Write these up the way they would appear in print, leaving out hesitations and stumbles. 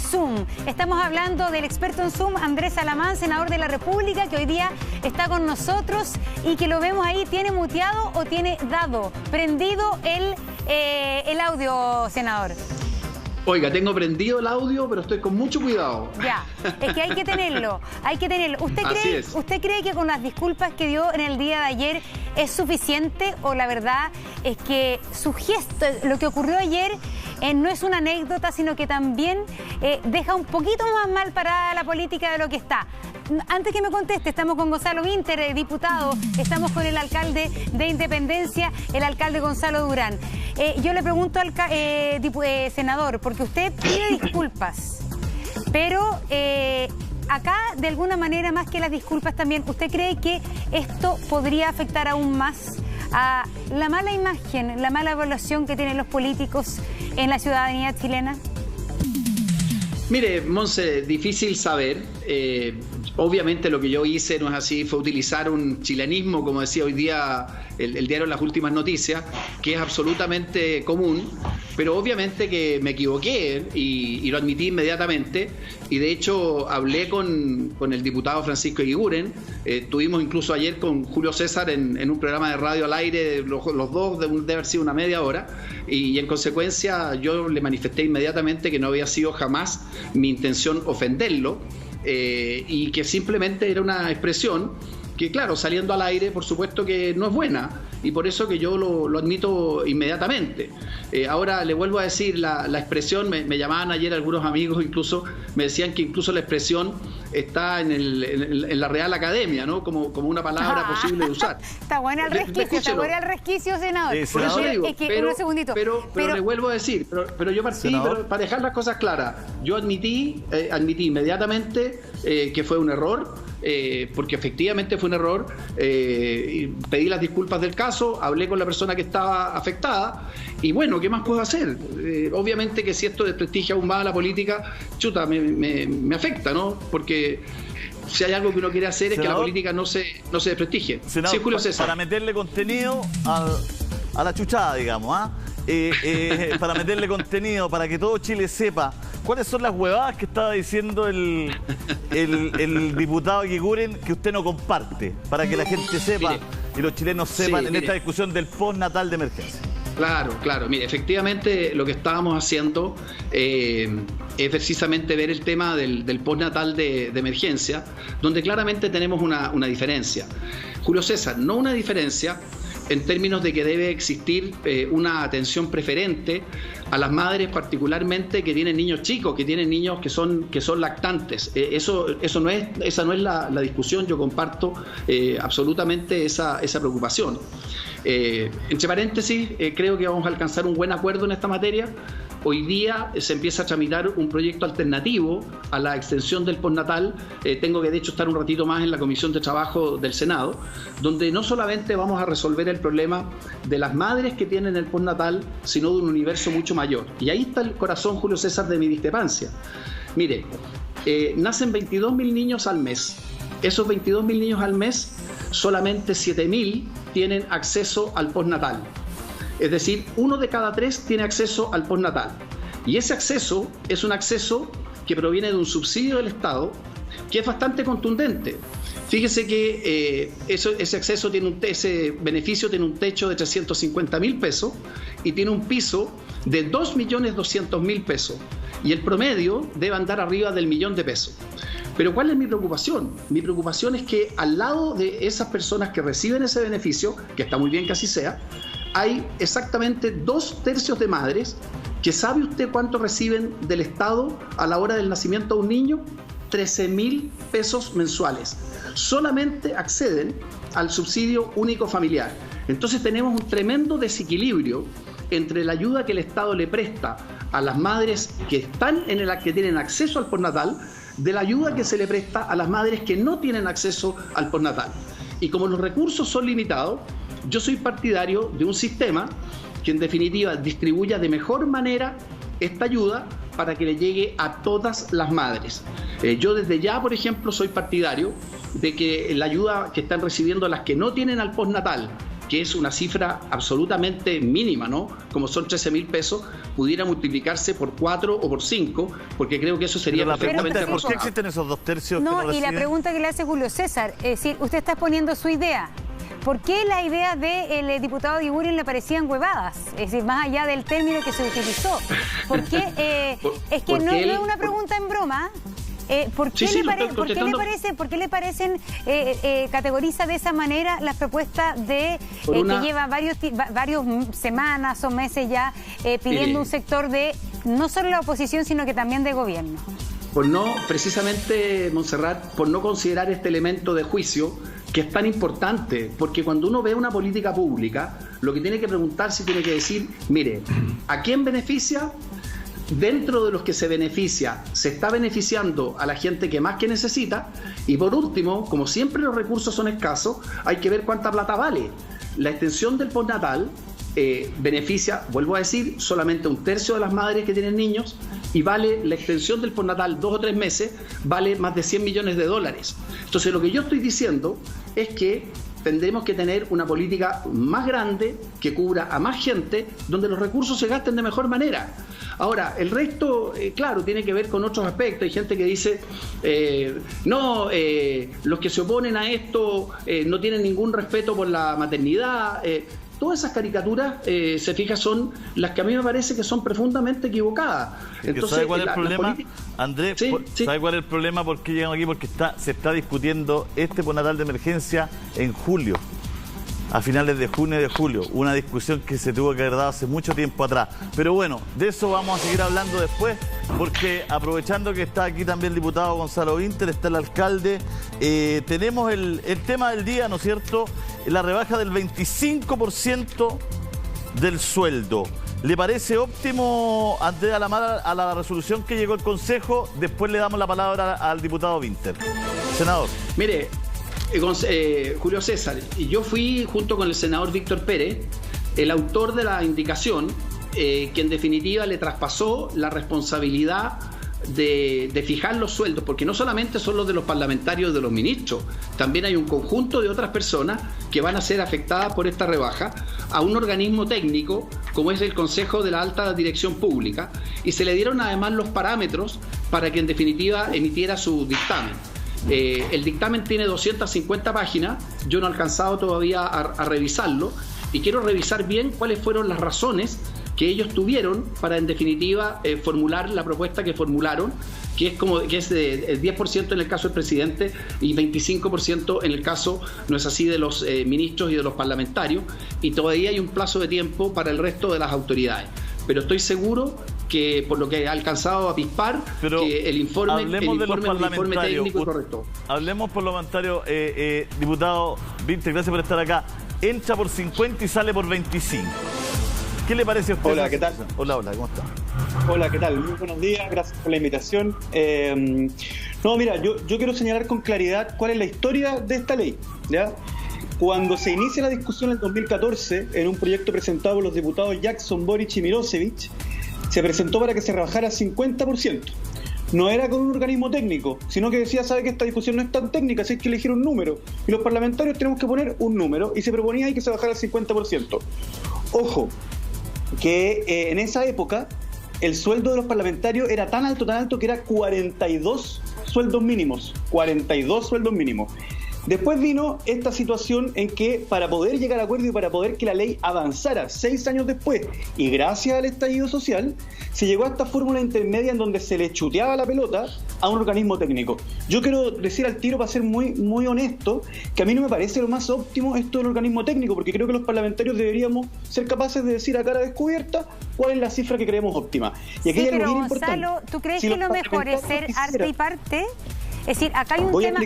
Zoom. Estamos hablando del experto en Zoom, Andrés Alamán, senador de la República, que hoy día está con nosotros y que lo vemos ahí, ¿tiene muteado o tiene prendido el audio, senador? Oiga, tengo prendido el audio, pero estoy con mucho cuidado. Ya, es que hay que tenerlo, hay que tenerlo. ¿Usted cree que con las disculpas que dio en el día de ayer es suficiente, o la verdad es que su gesto, lo que ocurrió ayer, no es una anécdota, sino que también deja un poquito más mal parada la política de lo que está? Antes que me conteste, estamos con Gonzalo Vinter, diputado, estamos con el alcalde de Independencia, el alcalde Gonzalo Durán. Yo le pregunto al senador, porque usted pide disculpas, pero acá, de alguna manera, más que las disculpas también, ¿usted cree que esto podría afectar aún más a la mala imagen, la mala evaluación que tienen los políticos en la ciudadanía chilena? Mire, Monse, difícil saber. Obviamente lo que yo hice no es así, fue utilizar un chilenismo, como decía hoy día el diario Las Últimas Noticias, que es absolutamente común, pero obviamente que me equivoqué y lo admití inmediatamente, y de hecho hablé con el diputado Francisco Eguiguren, tuvimos incluso ayer con Julio César en un programa de radio al aire, los dos, debe haber sido una media hora, y en consecuencia yo le manifesté inmediatamente que no había sido jamás mi intención ofenderlo, y que simplemente era una expresión que, claro, saliendo al aire, por supuesto que no es buena, y por eso que yo lo admito inmediatamente. Ahora le vuelvo a decir, la expresión, me llamaban ayer algunos amigos, incluso me decían que incluso la expresión está en la Real Academia, ¿no? Como una palabra posible de usar. Está buena el resquicio, está buena el resquicio, senador. Por eso digo, es que, un segundito. Pero le vuelvo a decir, pero yo partí, pero para dejar las cosas claras, yo admití inmediatamente que fue un error, porque efectivamente fue un error, pedí las disculpas del caso, hablé con la persona que estaba afectada, y bueno, ¿qué más puedo hacer? Obviamente que si esto desprestigia aún más a la política, chuta, me afecta, ¿no? Porque si hay algo que uno quiere hacer, senador, es que la política no se desprestigie. Senador, sí, Julio César. Para meterle contenido a la chuchada, digamos, para meterle contenido, para que todo Chile sepa cuáles son las huevadas que estaba diciendo el diputado Eguiguren que usted no comparte, para que la gente sepa, y los chilenos sepan en esta discusión del postnatal de emergencia. Claro. Mire, efectivamente lo que estábamos haciendo es precisamente ver el tema del postnatal de emergencia, donde claramente tenemos una diferencia. Julio César, no una diferencia en términos de que debe existir una atención preferente a las madres, particularmente que tienen niños chicos, que tienen niños que son lactantes. Esa no es la discusión. Yo comparto absolutamente esa preocupación. Entre paréntesis, creo que vamos a alcanzar un buen acuerdo en esta materia. Hoy día se empieza a tramitar un proyecto alternativo a la extensión del postnatal. Tengo que de hecho estar un ratito más en la Comisión de Trabajo del Senado, donde no solamente vamos a resolver el problema de las madres que tienen el postnatal, sino de un universo mucho mayor. Y ahí está el corazón, Julio César, de mi discrepancia. Mire, nacen 22.000 niños al mes. Esos 22.000 niños al mes, solamente 7.000 tienen acceso al postnatal. Es decir, 1 de cada 3 tiene acceso al postnatal. Y ese acceso es un acceso que proviene de un subsidio del Estado que es bastante contundente. Fíjese que ese beneficio tiene un techo de 350.000 pesos y tiene un piso de 2.200.000 pesos. Y el promedio debe andar arriba del 1.000.000 de pesos. Pero ¿cuál es mi preocupación? Mi preocupación es que al lado de esas personas que reciben ese beneficio, que está muy bien que así sea, hay exactamente 2/3 de madres que ¿sabe usted cuánto reciben del Estado a la hora del nacimiento de un niño? 13.000 pesos mensuales. Solamente acceden al subsidio único familiar. Entonces tenemos un tremendo desequilibrio entre la ayuda que el Estado le presta a las madres que tienen acceso al postnatal, de la ayuda que se le presta a las madres que no tienen acceso al postnatal. Y como los recursos son limitados, yo soy partidario de un sistema que en definitiva distribuya de mejor manera esta ayuda para que le llegue a todas las madres. Yo desde ya, por ejemplo, soy partidario de que la ayuda que están recibiendo las que no tienen al postnatal que es una cifra absolutamente mínima, ¿no? Como son 13.000 pesos, pudiera multiplicarse por 4 o por 5, porque creo que eso sería perfectamente ¿Por qué existen esos 2 tercios? No, que no y reciben? la pregunta que le hace Julio César, es decir, usted está exponiendo su idea. ¿Por qué las ideas del diputado Diguren le parecían huevadas? Es decir, más allá del término que se utilizó. ¿Por qué? Es que no es una pregunta en broma. ¿Por qué le parecen, categoriza de esa manera las propuestas que lleva varios semanas o meses ya pidiendo un sector de no solo la oposición, sino que también de gobierno? Por no, precisamente, Montserrat, por no considerar este elemento de juicio que es tan importante, porque cuando uno ve una política pública, lo que tiene que preguntarse, tiene que decir, mire, ¿a quién beneficia? Dentro de los que se beneficia, ¿se está beneficiando a la gente que más que necesita? Y por último, como siempre los recursos son escasos, hay que ver cuánta plata vale. La extensión del postnatal beneficia, vuelvo a decir, solamente a 1/3 de las madres que tienen niños, y vale la extensión del postnatal 2 o 3 meses, vale más de $100 millones. Entonces lo que yo estoy diciendo es que tendremos que tener una política más grande que cubra a más gente, donde los recursos se gasten de mejor manera. Ahora, el resto, claro, tiene que ver con otros aspectos. Hay gente que dice, los que se oponen a esto no tienen ningún respeto por la maternidad. Todas esas caricaturas, se fija, son las que a mí me parece que son profundamente equivocadas. Entonces, ¿sabe cuál es el problema, Andrés? Sí. ¿Sabe cuál es el problema? ¿Por qué llegamos aquí? Porque se está discutiendo este postnatal de emergencia en julio, a finales de junio y de julio. Una discusión que se tuvo que haber dado hace mucho tiempo atrás. Pero bueno, de eso vamos a seguir hablando después, porque aprovechando que está aquí también el diputado Gonzalo Vinter, está el alcalde, tenemos el tema del día, ¿no es cierto? La rebaja del 25% del sueldo. ¿Le parece óptimo, Andrea Lamara, a la resolución que llegó el Consejo? Después le damos la palabra al diputado Vinter. Senador. Mire, Julio César, yo fui junto con el senador Víctor Pérez, el autor de la indicación que en definitiva le traspasó la responsabilidad de fijar los sueldos, porque no solamente son los de los parlamentarios y de los ministros, también hay un conjunto de otras personas que van a ser afectadas por esta rebaja a un organismo técnico como es el Consejo de la Alta Dirección Pública, y se le dieron además los parámetros para que en definitiva emitiera su dictamen. El dictamen tiene 250 páginas, yo no he alcanzado todavía a revisarlo, y quiero revisar bien cuáles fueron las razones que ellos tuvieron para en definitiva formular la propuesta que formularon, que es el 10% en el caso del presidente y 25% en el caso, no es así, de los ministros y de los parlamentarios, y todavía hay un plazo de tiempo para el resto de las autoridades. Pero estoy seguro que por lo que he alcanzado a pispar, que el informe es un informe técnico y correcto. Hablemos parlamentario, diputado Vinter, gracias por estar acá. Entra por 50 y sale por 25. ¿Qué le parece a usted? Hola, ¿qué tal? Hola, ¿cómo está? Hola, ¿qué tal? Muy buenos días, gracias por la invitación. No, mira, yo quiero señalar con claridad cuál es la historia de esta ley, ¿ya? Cuando se inicia la discusión en el 2014, en un proyecto presentado por los diputados Jackson, Boric y Milosevic, se presentó para que se rebajara 50%. No era con un organismo técnico, sino que decía, sabe que esta discusión no es tan técnica, así que elegir un número. Y los parlamentarios tenemos que poner un número, y se proponía ahí que se bajara al 50%. Ojo, que en esa época el sueldo de los parlamentarios era tan alto que era 42 sueldos mínimos. 42 sueldos mínimos. Después vino esta situación en que para poder llegar a acuerdo y para poder que la ley avanzara 6 años después, y gracias al estallido social, se llegó a esta fórmula intermedia en donde se le chuteaba la pelota a un organismo técnico. Yo quiero decir al tiro, para ser muy, muy honesto, que a mí no me parece lo más óptimo esto del organismo técnico, porque creo que los parlamentarios deberíamos ser capaces de decir a cara descubierta cuál es la cifra que creemos óptima. Y aquí sí, hay pero algo bien Gonzalo, importante. ¿tú crees que lo mejor es ser arte y parte? Es decir, acá hay un tema,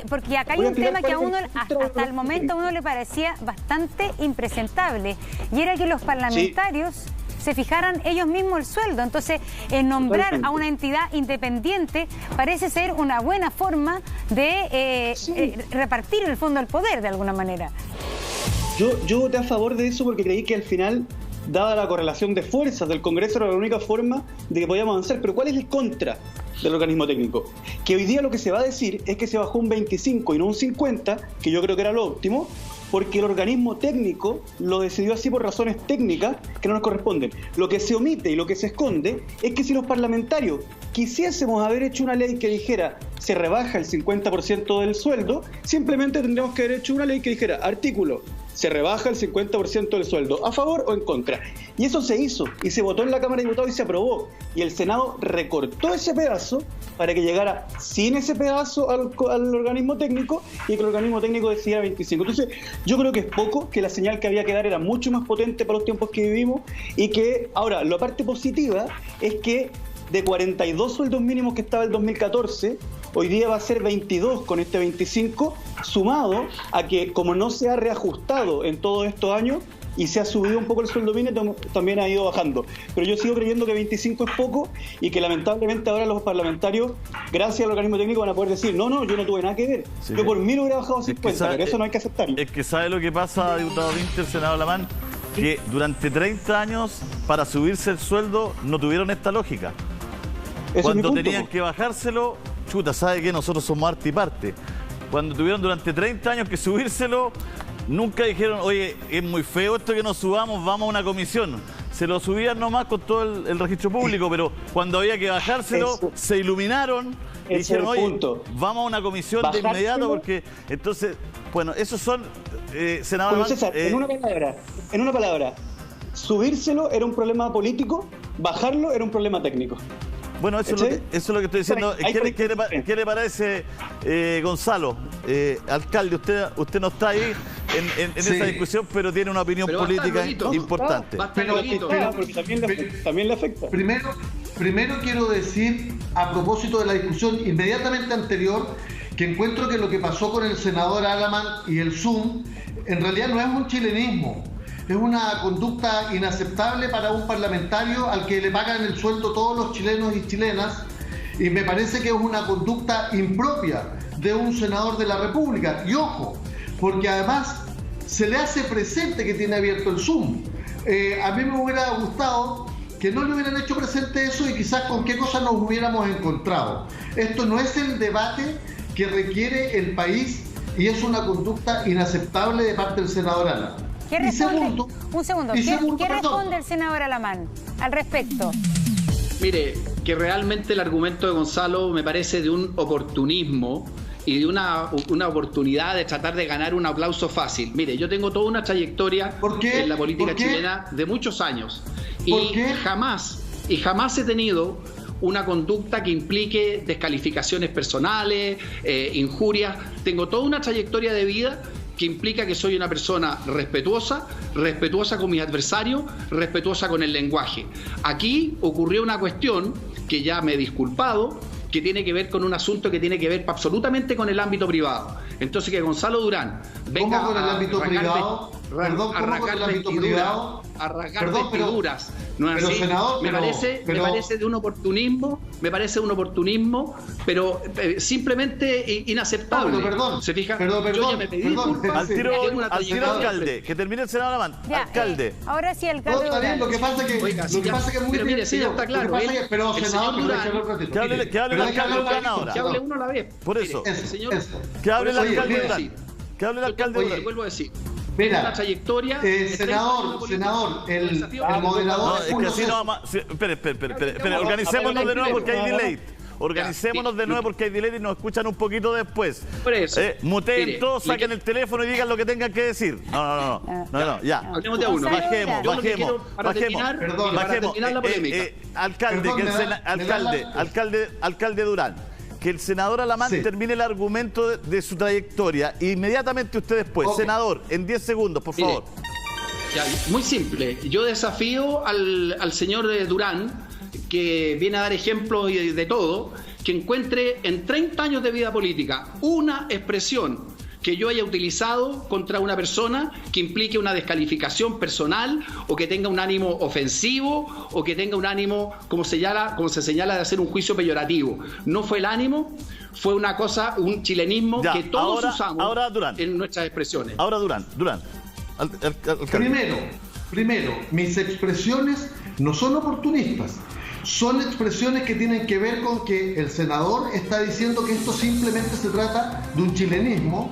porque acá hay un tema que a uno, hasta el momento a uno le parecía bastante impresentable, y era que los parlamentarios se fijaran ellos mismos el sueldo. Entonces, nombrar a una entidad independiente parece ser una buena forma de repartir en el fondo el poder de alguna manera. Yo voté a favor de eso porque creí que al final, dada la correlación de fuerzas del Congreso, era la única forma de que podíamos avanzar. Pero ¿cuál es el contra? del organismo técnico. Que hoy día lo que se va a decir es que se bajó un 25 y no un 50, que yo creo que era lo óptimo, porque el organismo técnico lo decidió así por razones técnicas que no nos corresponden. Lo que se omite y lo que se esconde es que si los parlamentarios quisiésemos haber hecho una ley que dijera se rebaja el 50% del sueldo, simplemente tendríamos que haber hecho una ley que dijera artículo, se rebaja el 50% del sueldo, ¿a favor o en contra? Y eso se hizo, y se votó en la Cámara de Diputados y se aprobó. Y el Senado recortó ese pedazo para que llegara sin ese pedazo al organismo técnico y que el organismo técnico decidiera 25. Entonces, yo creo que es poco, que la señal que había que dar era mucho más potente para los tiempos que vivimos y que, ahora, la parte positiva es que de 42 sueldos mínimos que estaba el 2014, hoy día va a ser 22 con este 25, sumado a que como no se ha reajustado en todos estos años y se ha subido un poco el sueldo mínimo, también ha ido bajando. Pero yo sigo creyendo que 25 es poco y que lamentablemente ahora los parlamentarios, gracias al organismo técnico, van a poder decir, no, yo no tuve nada que ver. Sí. Yo por mí lo hubiera bajado a 50, pero eso no hay que aceptarlo. Es que ¿sabe lo que pasa, diputado Winter, senador Alamán? Que durante 30 años, para subirse el sueldo, no tuvieron esta lógica. Cuando tenían que bajárselo, chuta, ¿sabe qué? Nosotros somos arte y parte. Cuando tuvieron durante 30 años que subírselo, nunca dijeron, oye, es muy feo esto que nos subamos, vamos a una comisión. Se lo subían nomás con todo el registro público, pero cuando había que bajárselo, se iluminaron y dijeron, oye, vamos a una comisión de inmediato, porque entonces, bueno, esos son, senador... Bueno, César, en una palabra, subírselo era un problema político, bajarlo era un problema técnico. Bueno, eso es lo que estoy diciendo. ¿Qué le parece, Gonzalo? Alcalde, usted no está ahí en esa discusión, pero tiene una opinión política importante. Porque también le afecta. Primero quiero decir, a propósito de la discusión inmediatamente anterior, que encuentro que lo que pasó con el senador Alamán y el Zoom, en realidad no es un chilenismo. Es una conducta inaceptable para un parlamentario al que le pagan el sueldo todos los chilenos y chilenas, y me parece que es una conducta impropia de un senador de la República. Y ojo, porque además se le hace presente que tiene abierto el Zoom. A mí me hubiera gustado que no le hubieran hecho presente eso y quizás con qué cosas nos hubiéramos encontrado. Esto no es el debate que requiere el país y es una conducta inaceptable de parte del senador Alamán. ¿Qué responde el senador Alamán al respecto? Mire, que realmente el argumento de Gonzalo me parece de un oportunismo y de una oportunidad de tratar de ganar un aplauso fácil. Mire, yo tengo toda una trayectoria en la política chilena de muchos años y jamás he tenido una conducta que implique descalificaciones personales, injurias. Tengo toda una trayectoria de vida que implica que soy una persona respetuosa con mis adversarios, respetuosa con el lenguaje. Aquí ocurrió una cuestión que ya me he disculpado, que tiene que ver con un asunto que tiene que ver absolutamente con el ámbito privado. Entonces que Gonzalo Durán venga con el ámbito privado, a rasgar vestiduras. No es así. Senador, me parece de un oportunismo, pero simplemente inaceptable. ¿Se fija? Yo ya me pedí disculpas. Al tiro, alcalde, que termine el senador Alamán. Alcalde. Ahora sí, alcalde. Está bien, lo que pasa que es muy pero mire, si ya está claro. Pero senador Durán, que hable el alcalde Durán ahora. Que hable uno a la vez. Por eso. Que hable el alcalde Durán. Que hable el alcalde Durán. Vuelvo a decir. Mira, una trayectoria. Senador, el moderador. No, es que así no vamos. Espere, organicémonos de nuevo porque hay delay. Organicémonos de nuevo porque hay delay y nos escuchan un poquito después. Por eso. Muteen todos, saquen el teléfono y digan lo que tengan que decir. No, ya. Hablemos de uno. Bajemos. Para terminar la polémica. Alcalde Durán. Que el senador Alamán termine el argumento de su trayectoria e inmediatamente usted después. Senador, en 10 segundos, por favor. Muy simple. Yo desafío al señor Durán, que viene a dar ejemplos de todo, que encuentre en 30 años de vida política una expresión que yo haya utilizado contra una persona que implique una descalificación personal o que tenga un ánimo ofensivo o que tenga un ánimo, como se señala, de hacer un juicio peyorativo. No fue el ánimo, fue una cosa, un chilenismo que todos usamos en nuestras expresiones. Ahora Durán. Primero, mis expresiones no son oportunistas. son expresiones que tienen que ver con que el senador está diciendo que esto simplemente se trata de un chilenismo